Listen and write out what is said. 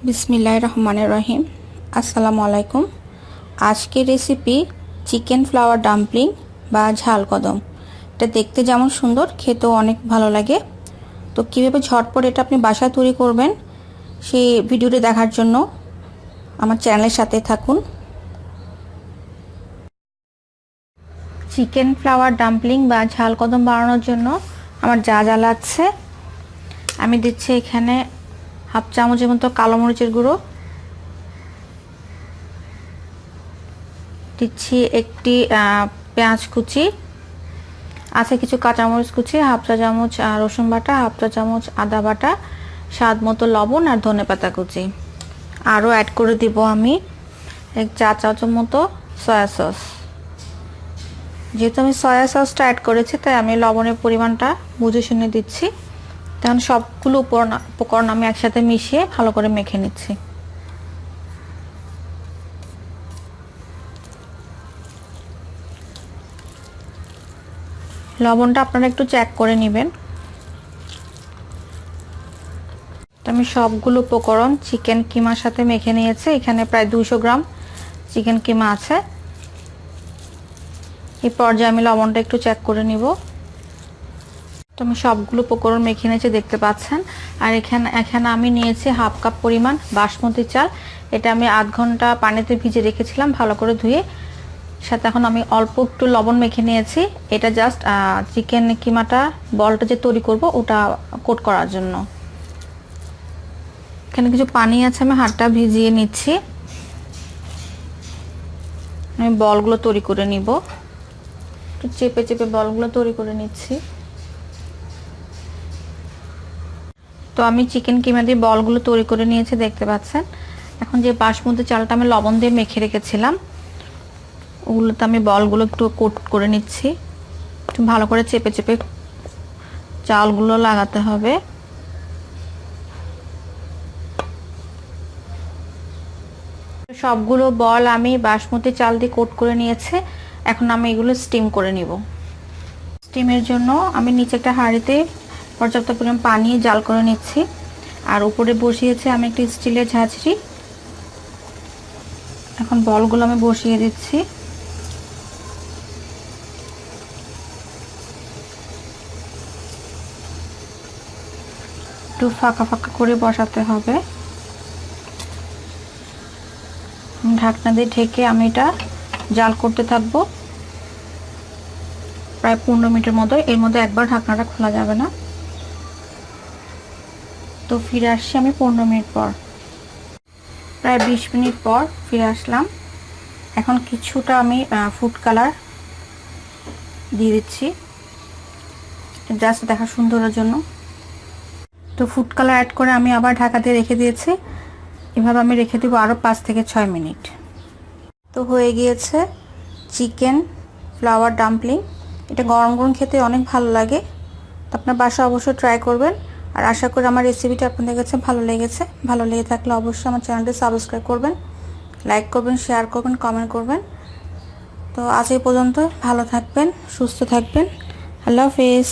বিসমিল্লাহির রহমানির রহিম। আসসালামু আলাইকুম। আজকের রেসিপি চিকেন ফ্লাওয়ার ডাম্পলিং বা ঝাল কদম। এটা দেখতে যেমন সুন্দর, খেতেও অনেক ভালো লাগে। তো কীভাবে ঝটপট এটা আপনি বাসায় তৈরি করবেন সেই ভিডিওটি দেখার জন্য আমার চ্যানেলের সাথে থাকুন। চিকেন ফ্লাওয়ার ডাম্পলিং বা ঝাল কদম বানানোর জন্য আমার যা যা লাগছে আমি দিচ্ছি এখানে হাফ চামচের মতো কালো মরিচের গুঁড়ো, দিচ্ছি একটি পেঁয়াজ কুচি, আছে কিছু কাঁচামরিচ কুচি, হাফ চা চামচ রসুন বাটা, হাফ চা চামচ আদা বাটা, স্বাদ মতো লবণ আর ধনেপাতা কুচি। আরও অ্যাড করে দিব আমি 1 চা চামচ মতো সয়া সস। যেহেতু আমি সয়া সসটা অ্যাড করেছি তাই আমি লবণের পরিমাণটা বুঝে শুনে দিচ্ছি। তখন সবগুলো উপকরণ আমি একসাথে মিশিয়ে ভালো করে মেখে নিচ্ছি। লবণটা আপনারা একটু চেক করে নেবেন। তো আমি সবগুলো উপকরণ চিকেন কিমার সাথে মেখে নিয়েছি। এখানে প্রায় 200 গ্রাম চিকেন কিমা আছে। এই পর্যায়ে আমি লবণটা একটু চেক করে নিব। তো আমি সবগুলো উপকরণ মেখে নিয়েছি, দেখতে পাচ্ছেন। আর এখানে আমি নিয়েছি হাফ কাপ পরিমাণ বাসমতি চাল। এটা আমি আধ ঘন্টা পানিতে ভিজে রেখেছিলাম ভালো করে ধুয়ে। সাথে এখন আমি অল্প একটু লবণ মেখে নিয়েছি। এটা জাস্ট চিকেন কিমাটা বলটা যে তৈরি করব ওটা কোট করার জন্য। এখানে কিছু পানি আছে, আমি হাতটা ভিজিয়ে নিচ্ছি। আমি বলগুলো তৈরি করে নিব। একটু চেপে চেপে বলগুলো তৈরি করে নিচ্ছি। তো আমি চিকেন কিমা দিয়ে বলগুলো তৈরি করে নিয়েছি, দেখতে পাচ্ছেন। এখন যে বাসমতি চালটা আমি লবণ দিয়ে মেখে রেখেছিলাম ওগুলোতে আমি বলগুলো একটু কোট করে নিচ্ছি। একটু ভালো করে চেপে চেপে চালগুলো লাগাতে হবে। সবগুলো বল আমি বাসমতি চাল দিয়ে কোট করে নিয়েছি। এখন আমি এগুলো স্টিম করে নিব। স্টিমের জন্য আমি নিচে একটা হাঁড়িতে পর্যাপ্ত পরিমাণ পানি জাল করে নিচ্ছি। আর উপরে বসিয়েছি আমি একটি স্টিলের ঝাঁঝরি। এখন বলগুলো আমি বসিয়ে দিচ্ছি। একটু ফাঁকা ফাঁকা করে বসাতে হবে। ঢাকনা দিয়ে ঢেকে আমি এটা জাল করতে থাকবো প্রায় 15 মিনিটের মতো। এর মধ্যে একবার ঢাকনাটা খোলা যাবে না। তো ফিরে আসছি আমি 15 মিনিট পর। প্রায় 20 মিনিট পর ফিরে আসলাম। এখন কিছুটা আমি ফুড কালার দিয়ে দিচ্ছি জাস্ট দেখা সুন্দরের জন্য। তো ফুড কালার অ্যাড করে আমি আবার ঢাকা দিয়ে রেখে দিয়েছি। এভাবে আমি রেখে দেবো আরও 5 থেকে 6 মিনিট। তো হয়ে গিয়েছে চিকেন ফ্লাওয়ার ডাম্পলিং। এটা গরম গরম খেতে অনেক ভালো লাগে। তো আপনার বাসায় অবশ্যই ট্রাই করবেন। আর আশা করি আমার রেসিপিটা আপনাদের কাছে ভালো লেগেছে। ভালো লেগে থাকলে অবশ্যই আমার চ্যানেলটি সাবস্ক্রাইব করবেন, লাইক করবেন, শেয়ার করবেন, কমেন্ট করবেন। তো আজ এই পর্যন্ত। ভালো থাকবেন, সুস্থ থাকবেন। আল্লাহ হাফেজ।